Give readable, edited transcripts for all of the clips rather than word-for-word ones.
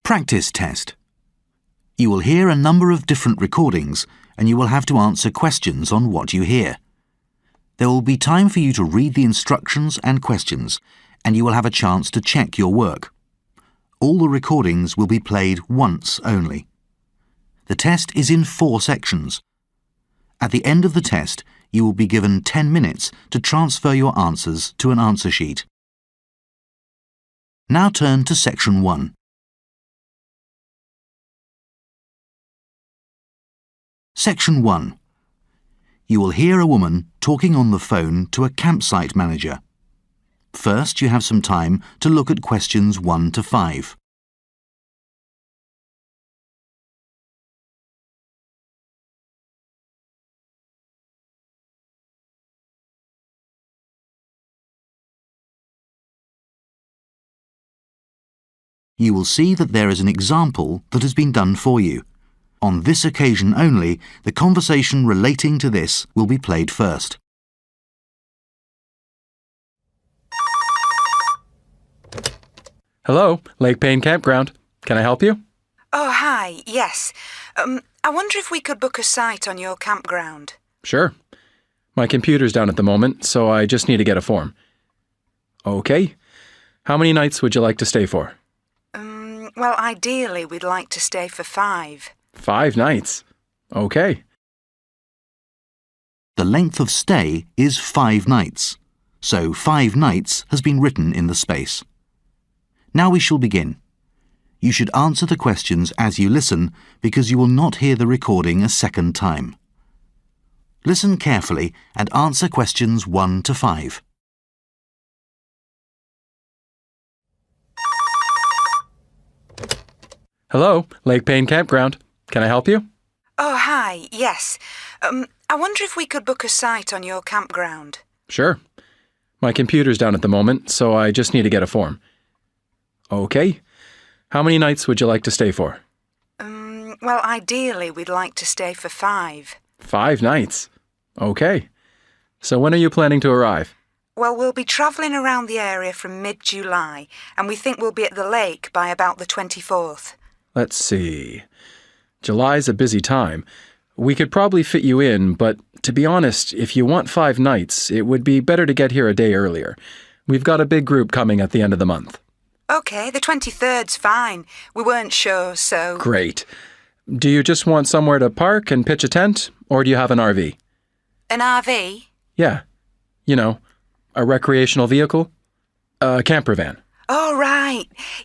Practice test. You will hear a number of different recordings and you will have to answer questions on what you hear. There will be time for you to read the instructions and questions, and you will have a chance to check your work. All the recordings will be played once only. The test is in 4 sections. At the end of the test, you will be given 10 minutes to transfer your answers to an answer sheet. Now turn to Section 1. Section 1. You will hear a woman talking on the phone to a campsite manager. First, you have some time to look at questions 1 to 5. You will see that there is an example that has been done for you. On this occasion only, the conversation relating to this will be played first. Hello, Lake Payne Campground. Can I help you? Oh, hi, yes. I wonder if we could book a site on your campground. Sure. My computer's down at the moment, so I just need to get a form. Okay. How many nights would you like to stay for? Well, ideally, we'd like to stay for 5. 5 nights. Okay. The length of stay is 5 nights, so 5 nights has been written in the space. Now we shall begin. You should answer the questions as you listen because you will not hear the recording a second time. Listen carefully and answer questions 1 to 5. Hello, Lake Payne Campground. Can I help you? Oh, hi, yes. I wonder if we could book a site on your campground. Sure. My computer's down at the moment, so I just need to get a form. Okay. How many nights would you like to stay for? Well, ideally, we'd like to stay for 5. 5 nights. Okay. So when are you planning to arrive? Well, we'll be travelling around the area from mid-July, and we think we'll be at the lake by about the 24th. Let's see. July's a busy time. We could probably fit you in, but to be honest, if you want 5 nights, it would be better to get here a day earlier. We've got a big group coming at the end of the month. OK, the 23rd's fine. We weren't sure, so... Great. Do you just want somewhere to park and pitch a tent, or do you have an RV? An RV? Yeah. You know, a recreational vehicle? A camper van. Oh, right.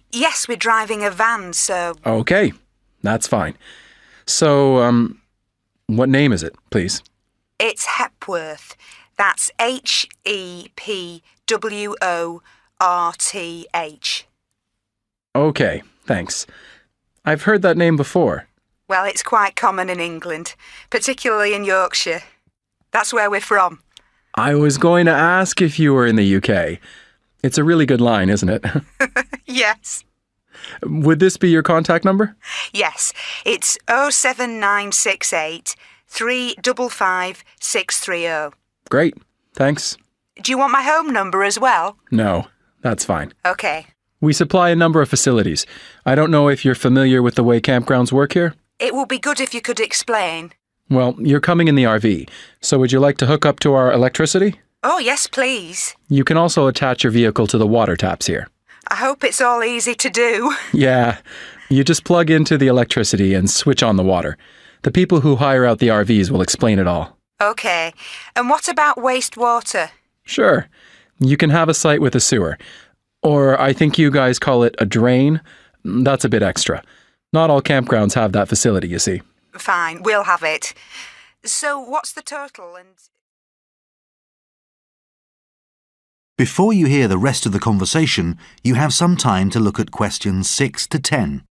Yes, we're driving a van, so... Okay, that's fine. So, what name is it, please? It's Hepworth. That's Hepworth. Okay, thanks. I've heard that name before. Well, it's quite common in England, particularly in Yorkshire. That's where we're from. I was going to ask if you were in the UK. It's a really good line, isn't it? Yes. Would this be your contact number? Yes, it's 07968 355 630. Great, thanks. Do you want my home number as well? No, that's fine. OK. We supply a number of facilities. I don't know if you're familiar with the way campgrounds work here? It would be good if you could explain. Well, you're coming in the RV, so would you like to hook up to our electricity? Oh, yes, please. You can also attach your vehicle to the water taps here. I hope it's all easy to do. Yeah, you just plug into the electricity and switch on the water. The people who hire out the RVs will explain it all. OK. And what about wastewater? Sure. You can have a site with a sewer. Or I think you guys call it a drain. That's a bit extra. Not all campgrounds have that facility, you see. Fine, we'll have it. So what's the total and... Before you hear the rest of the conversation, you have some time to look at questions 6 to 10.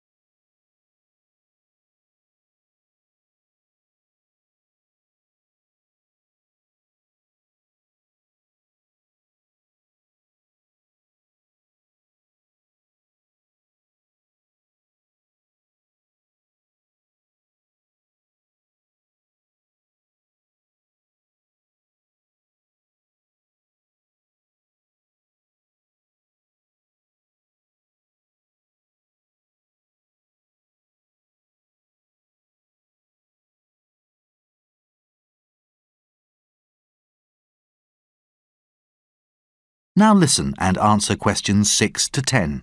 Now listen and answer questions 6 to 10.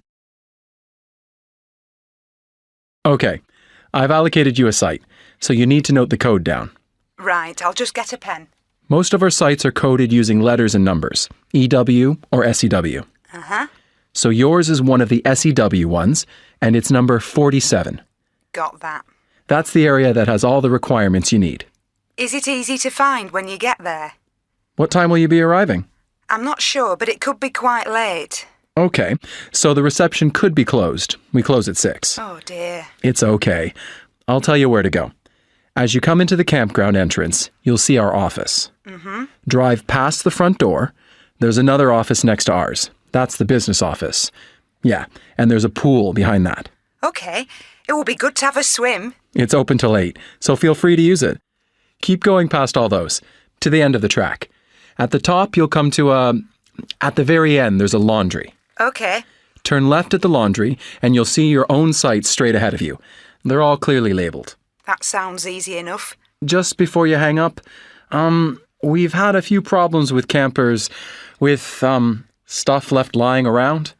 Okay, I've allocated you a site, so you need to note the code down. Right, I'll just get a pen. Most of our sites are coded using letters and numbers, EW or SEW. Uh-huh. So yours is one of the SEW ones, and it's number 47. Got that. That's the area that has all the requirements you need. Is it easy to find when you get there? What time will you be arriving? I'm not sure, but it could be quite late. Okay, so the reception could be closed. We close at 6. Oh dear. It's okay. I'll tell you where to go. As you come into the campground entrance, you'll see our office. Mm-hmm. Drive past the front door. There's another office next to ours. That's the business office. Yeah, and there's a pool behind that. Okay, it will be good to have a swim. It's open till 8, so feel free to use it. Keep going past all those, to the end of the track. At the top, you'll come to at the very end, there's a laundry. Okay. Turn left at the laundry, and you'll see your own site straight ahead of you. They're all clearly labeled. That sounds easy enough. Just before you hang up, we've had a few problems with campers with, stuff left lying around.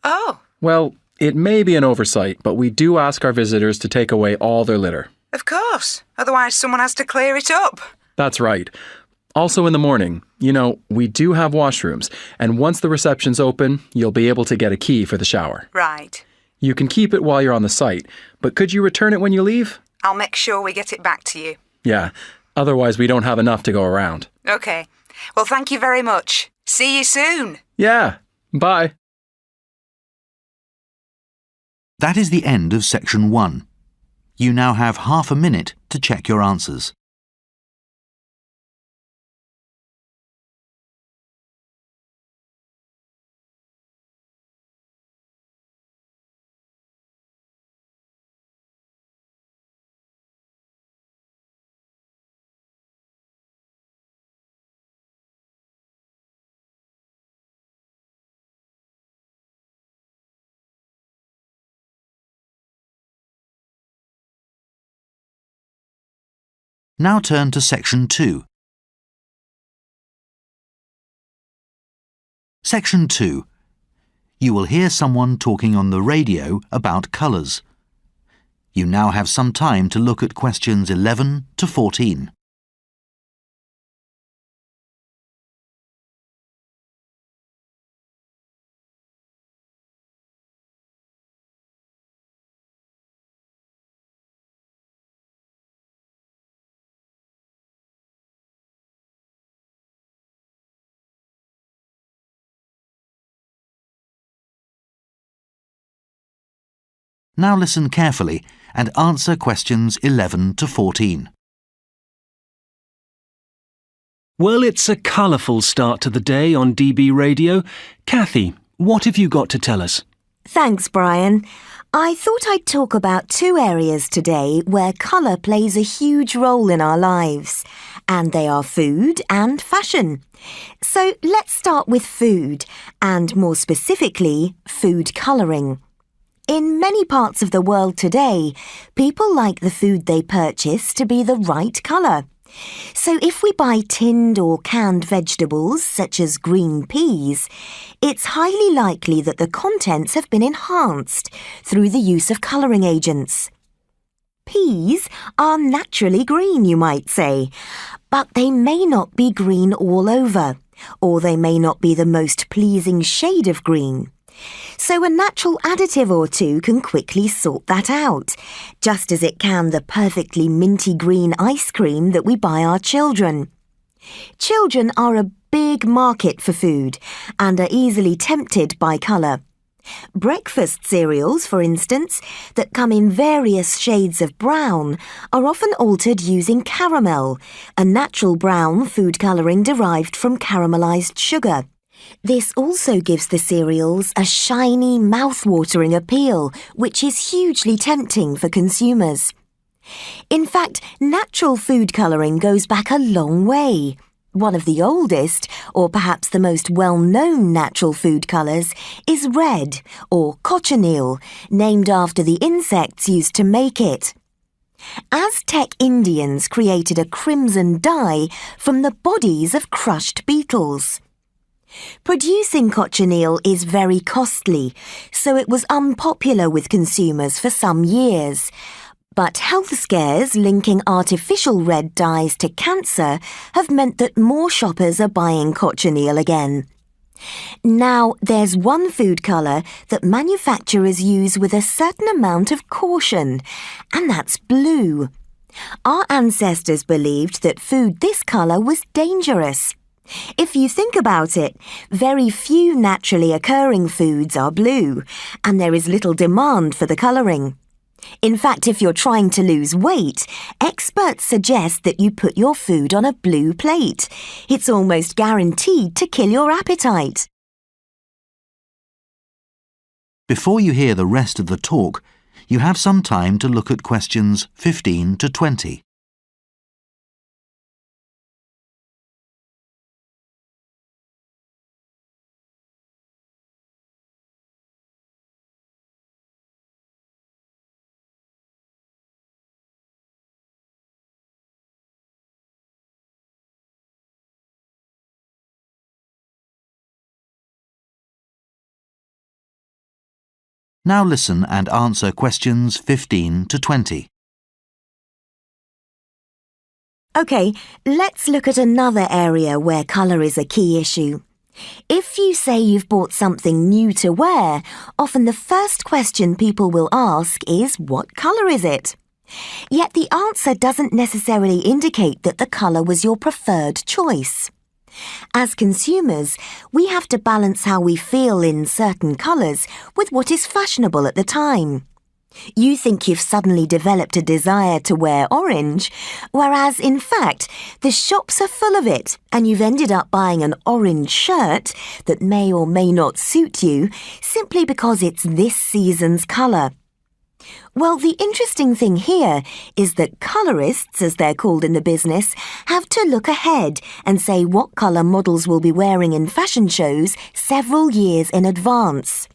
Oh. Well, it may be an oversight, but we do ask our visitors to take away all their litter. Of course. Otherwise someone has to clear it up. That's right. Also in the morning, we do have washrooms, and once the reception's open, you'll be able to get a key for the shower. Right. You can keep it while you're on the site, but could you return it when you leave? I'll make sure we get it back to you. Yeah, otherwise we don't have enough to go around. Okay. Well, thank you very much. See you soon. Yeah, bye. That is the end of section 1. You now have half a minute to check your answers. Now turn to section 2. Section 2. You will hear someone talking on the radio about colours. You now have some time to look at questions 11 to 14. Now listen carefully and answer questions 11 to 14. Well, it's a colourful start to the day on DB Radio. Kathy, what have you got to tell us? Thanks, Brian. I thought I'd talk about 2 areas today where colour plays a huge role in our lives, and they are food and fashion. So let's start with food, and more specifically, food colouring. In many parts of the world today, people like the food they purchase to be the right colour. So if we buy tinned or canned vegetables, such as green peas, it's highly likely that the contents have been enhanced through the use of colouring agents. Peas are naturally green, you might say, but they may not be green all over, or they may not be the most pleasing shade of green. So a natural additive or two can quickly sort that out, just as it can the perfectly minty green ice cream that we buy our children. Children are a big market for food and are easily tempted by colour. Breakfast cereals, for instance, that come in various shades of brown, are often altered using caramel, a natural brown food colouring derived from caramelised sugar. This also gives the cereals a shiny, mouth-watering appeal, which is hugely tempting for consumers. In fact, natural food colouring goes back a long way. One of the oldest, or perhaps the most well-known natural food colours, is red, or cochineal, named after the insects used to make it. Aztec Indians created a crimson dye from the bodies of crushed beetles. Producing cochineal is very costly, so it was unpopular with consumers for some years. But health scares linking artificial red dyes to cancer have meant that more shoppers are buying cochineal again. Now, there's one food colour that manufacturers use with a certain amount of caution, and that's blue. Our ancestors believed that food this colour was dangerous. If you think about it, very few naturally occurring foods are blue, and there is little demand for the colouring. In fact, if you're trying to lose weight, experts suggest that you put your food on a blue plate. It's almost guaranteed to kill your appetite. Before you hear the rest of the talk, you have some time to look at questions 15 to 20. Now listen and answer questions 15 to 20. OK, let's look at another area where colour is a key issue. If you say you've bought something new to wear, often the first question people will ask is, what colour is it? Yet the answer doesn't necessarily indicate that the colour was your preferred choice. As consumers, we have to balance how we feel in certain colours with what is fashionable at the time. You think you've suddenly developed a desire to wear orange, whereas in fact, the shops are full of it and you've ended up buying an orange shirt that may or may not suit you simply because it's this season's colour. Well, the interesting thing here is that colourists, as they're called in the business, have to look ahead and say what colour models will be wearing in fashion shows several years in advance.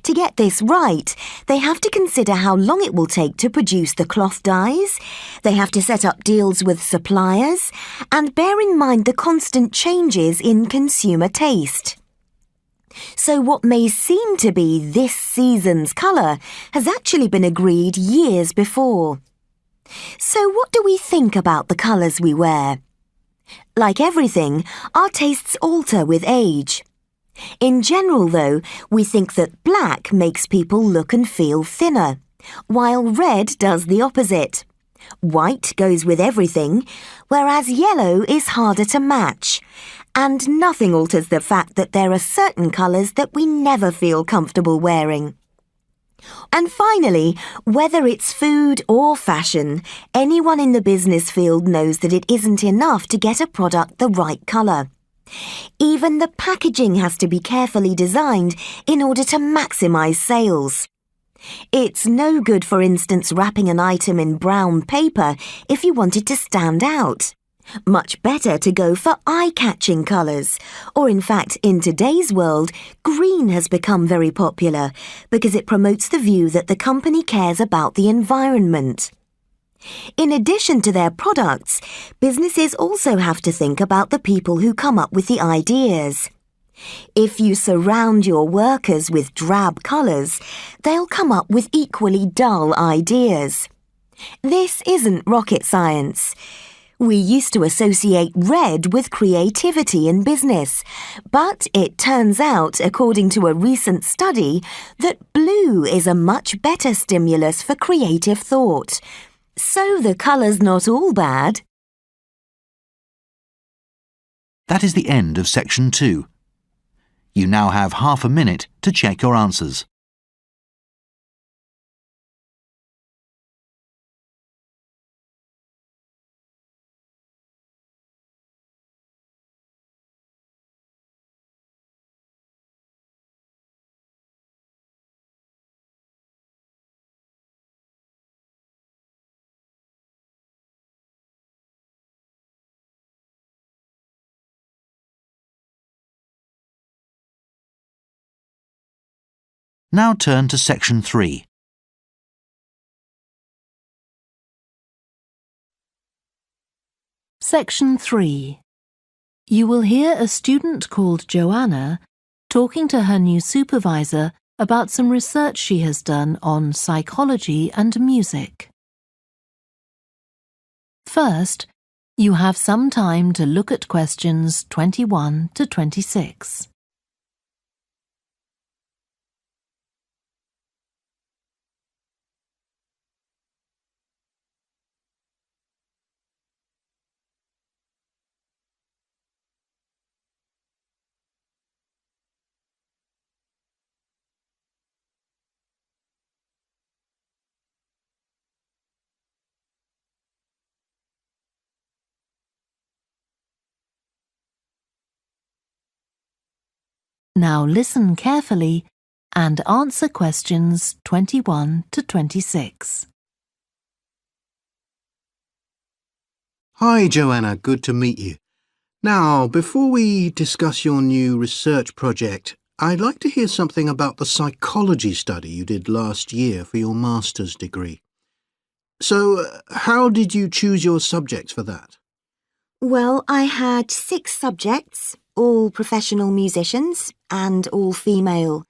To get this right, they have to consider how long it will take to produce the cloth dyes, they have to set up deals with suppliers, and bear in mind the constant changes in consumer taste. So what may seem to be this season's colour has actually been agreed years before. So what do we think about the colours we wear? Like everything, our tastes alter with age. In general, though, we think that black makes people look and feel thinner, while red does the opposite. White goes with everything, whereas yellow is harder to match. And nothing alters the fact that there are certain colours that we never feel comfortable wearing. And finally, whether it's food or fashion, anyone in the business field knows that it isn't enough to get a product the right colour. Even the packaging has to be carefully designed in order to maximise sales. It's no good, for instance, wrapping an item in brown paper if you want it to stand out. Much better to go for eye-catching colours, or in fact, in today's world, green has become very popular because it promotes the view that the company cares about the environment. In addition to their products, businesses also have to think about the people who come up with the ideas. If you surround your workers with drab colours, they'll come up with equally dull ideas. This isn't rocket science. We used to associate red with creativity in business, but it turns out, according to a recent study, that blue is a much better stimulus for creative thought. So the colour's not all bad. That is the end of section 2. You now have half a minute to check your answers. Now turn to section 3. Section 3. You will hear a student called Joanna talking to her new supervisor about some research she has done on psychology and music. First, you have some time to look at questions 21 to 26. Now listen carefully and answer questions 21 to 26. Hi, Joanna. Good to meet you. Now, before we discuss your new research project, I'd like to hear something about the psychology study you did last year for your master's degree. So, how did you choose your subjects for that? Well, I had 6 subjects, all professional musicians and all female.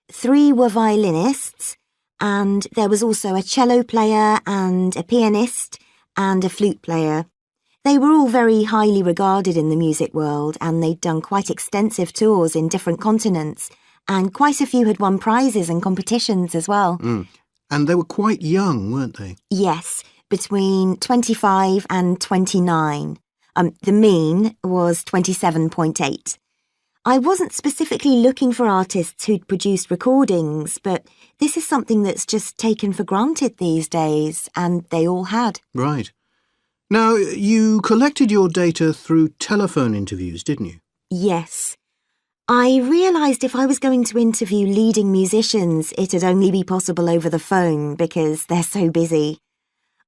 3 were violinists, and there was also a cello player and a pianist and a flute player. They were all very highly regarded in the music world, and they'd done quite extensive tours in different continents, and quite a few had won prizes and competitions as well. And they were quite young, weren't they? Yes, between 25 and 29. The mean was 27.8. I wasn't specifically looking for artists who'd produced recordings, but this is something that's just taken for granted these days, and they all had. Right. Now, you collected your data through telephone interviews, didn't you? Yes. I realised if I was going to interview leading musicians, it'd only be possible over the phone because they're so busy.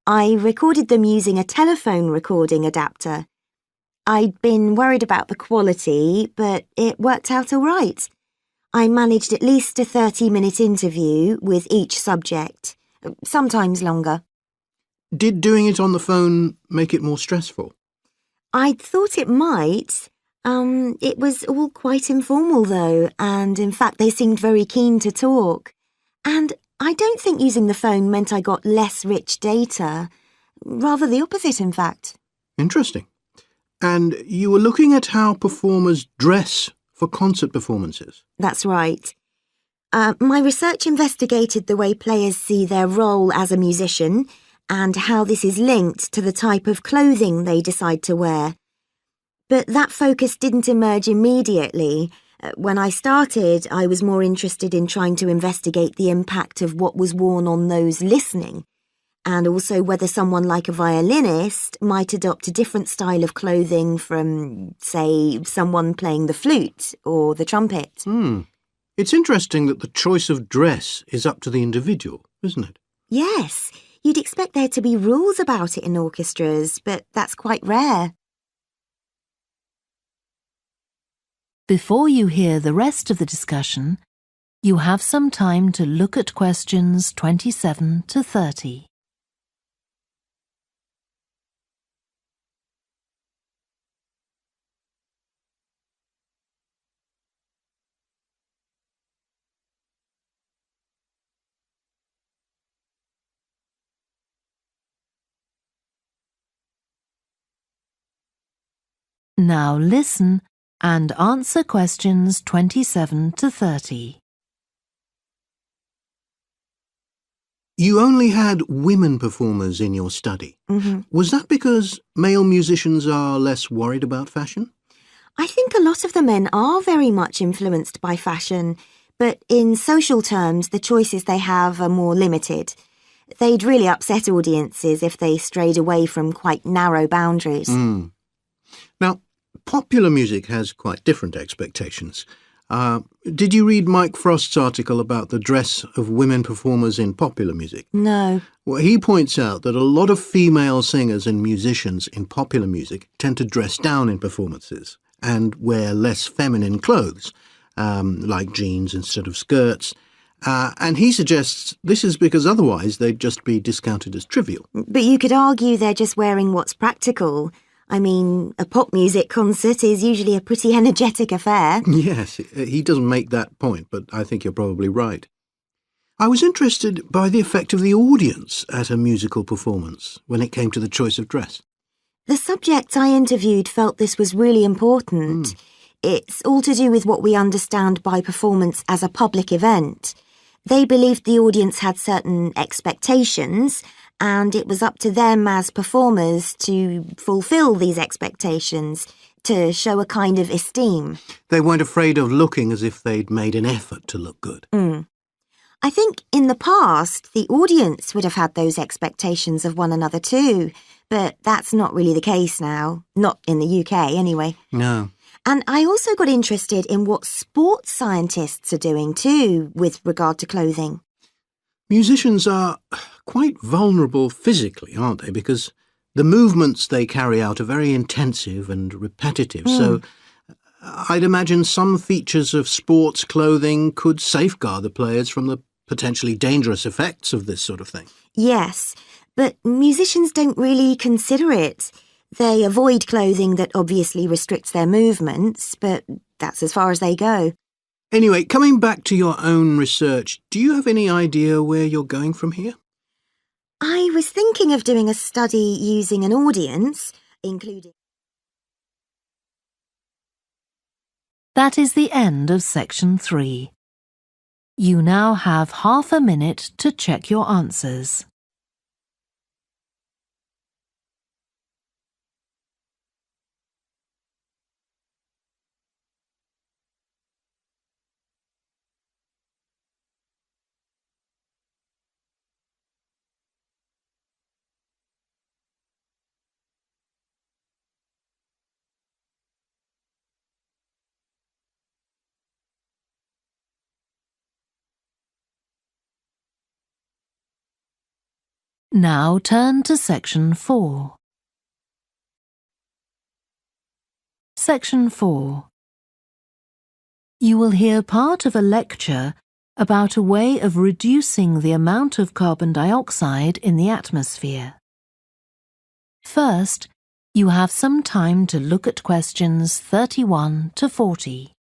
I recorded them using a telephone recording adapter. I'd been worried about the quality, but it worked out all right. I managed at least a 30-minute interview with each subject, sometimes longer. Did doing it on the phone make it more stressful? I'd thought it might. It was all quite informal, though, and in fact they seemed very keen to talk. And I don't think using the phone meant I got less rich data. Rather the opposite, in fact. Interesting. And you were looking at how performers dress for concert performances? That's right. My research investigated the way players see their role as a musician and how this is linked to the type of clothing they decide to wear. But that focus didn't emerge immediately. When I started, I was more interested in trying to investigate the impact of what was worn on those listening, and also whether someone like a violinist might adopt a different style of clothing from, say, someone playing the flute or the trumpet. It's interesting that the choice of dress is up to the individual, isn't it? Yes, you'd expect there to be rules about it in orchestras, but that's quite rare. Before you hear the rest of the discussion, you have some time to look at questions 27 to 30. Now listen and answer questions 27 to 30. You only had women performers in your study. Was that because male musicians are less worried about fashion? I think a lot of the men are very much influenced by fashion, but in social terms, the choices they have are more limited. They'd really upset audiences if they strayed away from quite narrow boundaries. Now, popular music has quite different expectations. Did you read Mike Frost's article about the dress of women performers in popular music? No. Well, he points out that a lot of female singers and musicians in popular music tend to dress down in performances and wear less feminine clothes, like jeans instead of skirts. And he suggests this is because otherwise they'd just be discounted as trivial. But you could argue they're just wearing what's practical. I mean, a pop music concert is usually a pretty energetic affair. Yes, he doesn't make that point, but I think you're probably right. I was interested by the effect of the audience at a musical performance when it came to the choice of dress. The subjects I interviewed felt this was really important. It's all to do with what we understand by performance as a public event. They believed the audience had certain expectations, and it was up to them as performers to fulfill these expectations, to show a kind of esteem. They weren't afraid of looking as if they'd made an effort to look good. I think in the past, the audience would have had those expectations of one another too, but that's not really the case now. Not in the UK, anyway. No. And I also got interested in what sports scientists are doing too, with regard to clothing. Musicians are quite vulnerable physically, aren't they? Because the movements they carry out are very intensive and repetitive, so I'd imagine some features of sports clothing could safeguard the players from the potentially dangerous effects of this sort of thing. Yes, but musicians don't really consider it. They avoid clothing that obviously restricts their movements, but that's as far as they go. Anyway, coming back to your own research, do you have any idea where you're going from here? I was thinking of doing a study using an audience, including... That is the end of section 3. You now have half a minute to check your answers. Now turn to section 4. Section 4. You will hear part of a lecture about a way of reducing the amount of carbon dioxide in the atmosphere. First, you have some time to look at questions 31 to 40.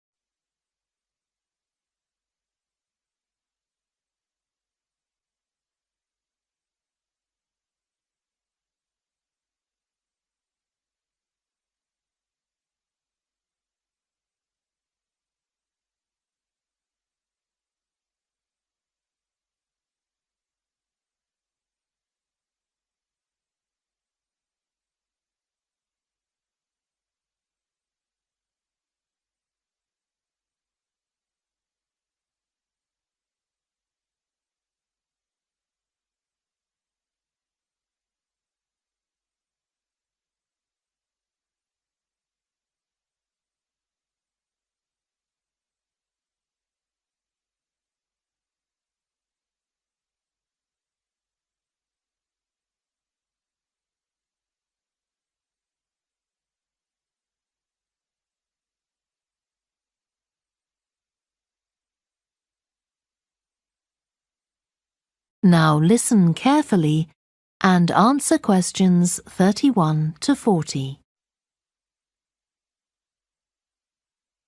Now listen carefully and answer questions 31 to 40.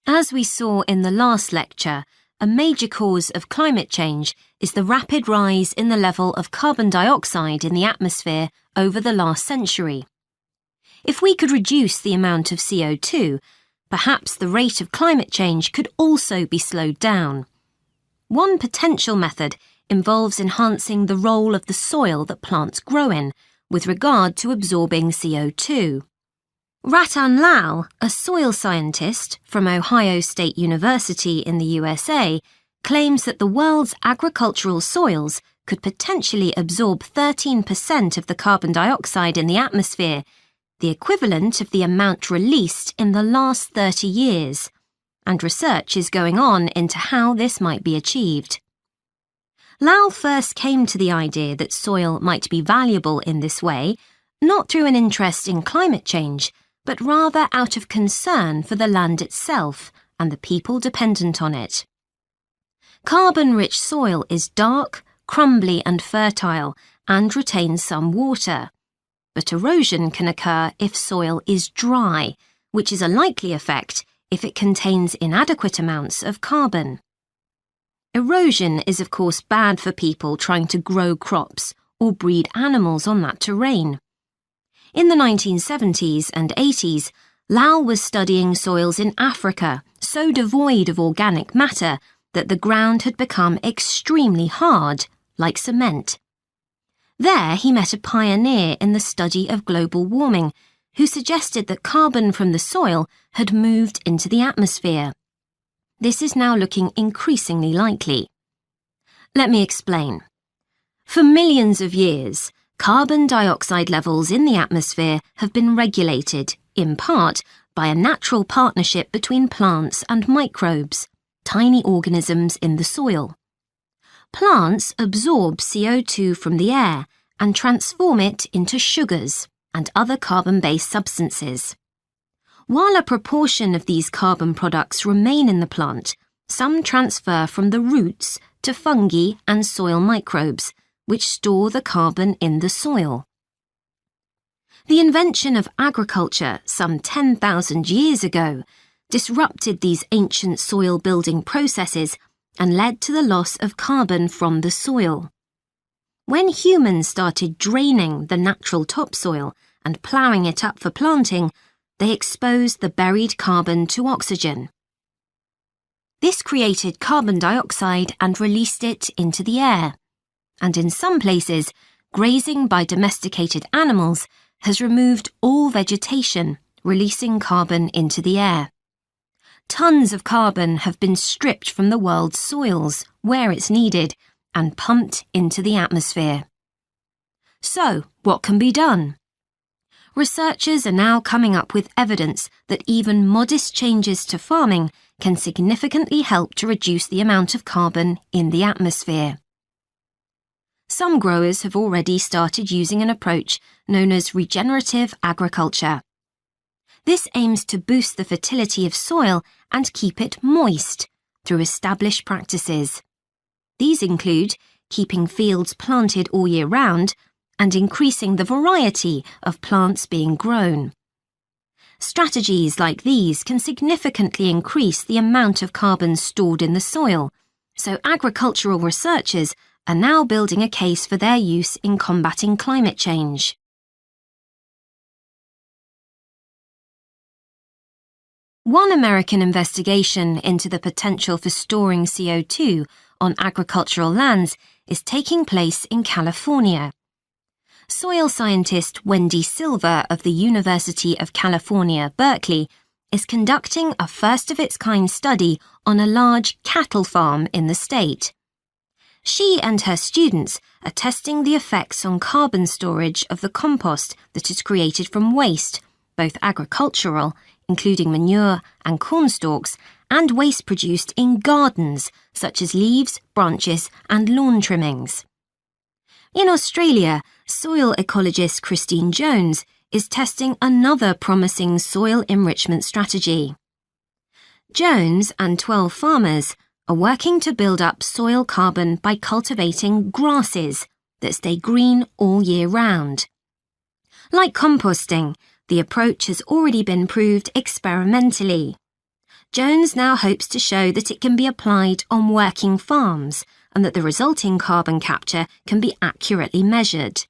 As we saw in the last lecture, a major cause of climate change is the rapid rise in the level of carbon dioxide in the atmosphere over the last century. If we could reduce the amount of CO2, perhaps the rate of climate change could also be slowed down. One potential method involves enhancing the role of the soil that plants grow in with regard to absorbing CO2. Ratan Lal, a soil scientist from Ohio State University in the USA, claims that the world's agricultural soils could potentially absorb 13% of the carbon dioxide in the atmosphere, the equivalent of the amount released in the last 30 years, and research is going on into how this might be achieved. Lal first came to the idea that soil might be valuable in this way, not through an interest in climate change, but rather out of concern for the land itself and the people dependent on it. Carbon-rich soil is dark, crumbly and fertile, and retains some water. but erosion can occur if soil is dry, which is a likely effect if it contains inadequate amounts of carbon. Erosion is of course bad for people trying to grow crops or breed animals on that terrain. In the 1970s and 80s, Lau was studying soils in Africa so devoid of organic matter that the ground had become extremely hard, like cement. There he met a pioneer in the study of global warming who suggested that carbon from the soil had moved into the atmosphere. This is now looking increasingly likely. Let me explain. For millions of years, carbon dioxide levels in the atmosphere have been regulated, in part, by a natural partnership between plants and microbes, tiny organisms in the soil. Plants absorb CO2 from the air and transform it into sugars and other carbon-based substances. While a proportion of these carbon products remain in the plant, some transfer from the roots to fungi and soil microbes, which store the carbon in the soil. The invention of agriculture some 10,000 years ago disrupted these ancient soil-building processes and led to the loss of carbon from the soil. When humans started draining the natural topsoil and ploughing it up for planting, they exposed the buried carbon to oxygen. This created carbon dioxide and released it into the air. And in some places, grazing by domesticated animals has removed all vegetation, releasing carbon into the air. Tons of carbon have been stripped from the world's soils, where it's needed, and pumped into the atmosphere. So, what can be done? Researchers are now coming up with evidence that even modest changes to farming can significantly help to reduce the amount of carbon in the atmosphere. Some growers have already started using an approach known as regenerative agriculture. This aims to boost the fertility of soil and keep it moist through established practices. These include keeping fields planted all year round and increasing the variety of plants being grown. Strategies like these can significantly increase the amount of carbon stored in the soil, so agricultural researchers are now building a case for their use in combating climate change. One American investigation into the potential for storing CO2 on agricultural lands is taking place in California. Soil scientist Wendy Silver of the University of California, Berkeley, is conducting a first-of-its-kind study on a large cattle farm in the state. She and her students are testing the effects on carbon storage of the compost that is created from waste, both agricultural, including manure and corn stalks, and waste produced in gardens, such as leaves, branches, and lawn trimmings. In Australia, soil ecologist Christine Jones is testing another promising soil enrichment strategy. Jones and 12 farmers are working to build up soil carbon by cultivating grasses that stay green all year round. Like composting, the approach has already been proved experimentally. Jones now hopes to show that it can be applied on working farms and that the resulting carbon capture can be accurately measured.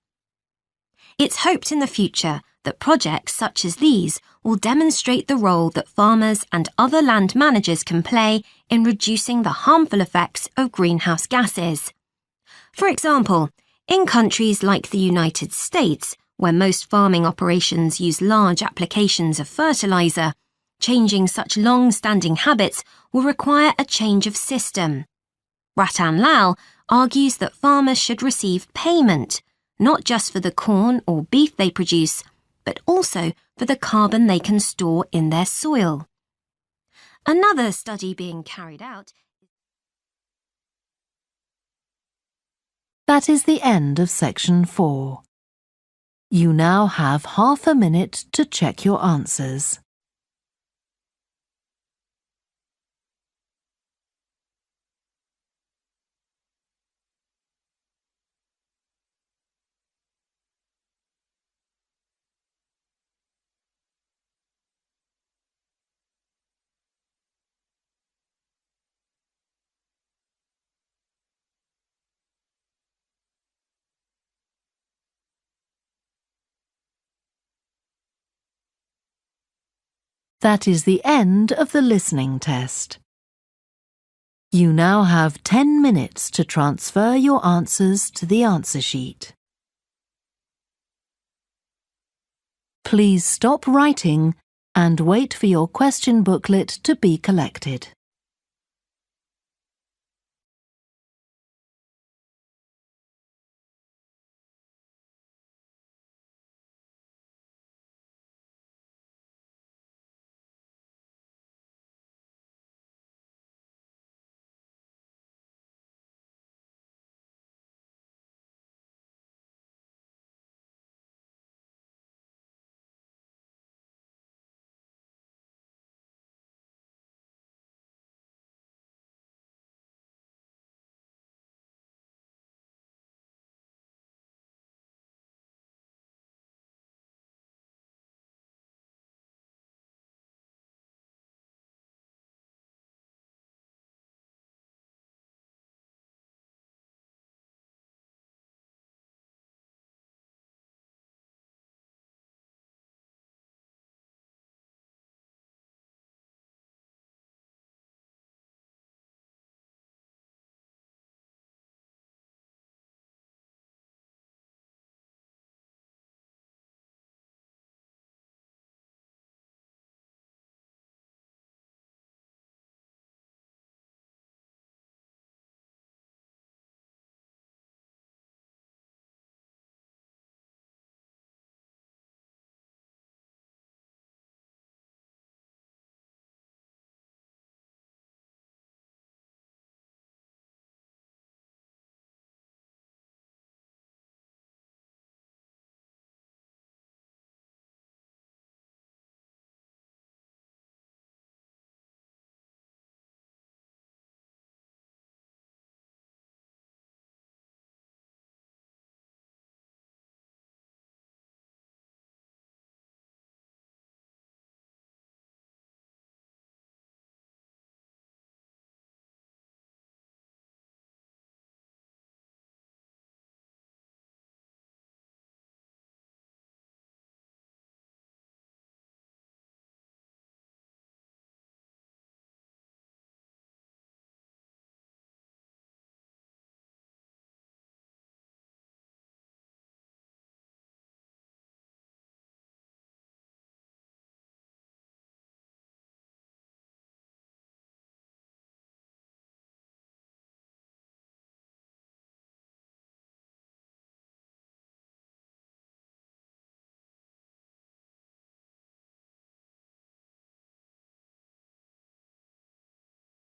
It's hoped in the future that projects such as these will demonstrate the role that farmers and other land managers can play in reducing the harmful effects of greenhouse gases. For example, in countries like the United States, where most farming operations use large applications of fertilizer, changing such long-standing habits will require a change of system. Ratan Lal argues that farmers should receive payment, not just for the corn or beef they produce, but also for the carbon they can store in their soil. Another study being carried out. That is the end of section 4. You now have half a minute to check your answers. That is the end of the listening test. You now have 10 minutes to transfer your answers to the answer sheet. Please stop writing and wait for your question booklet to be collected.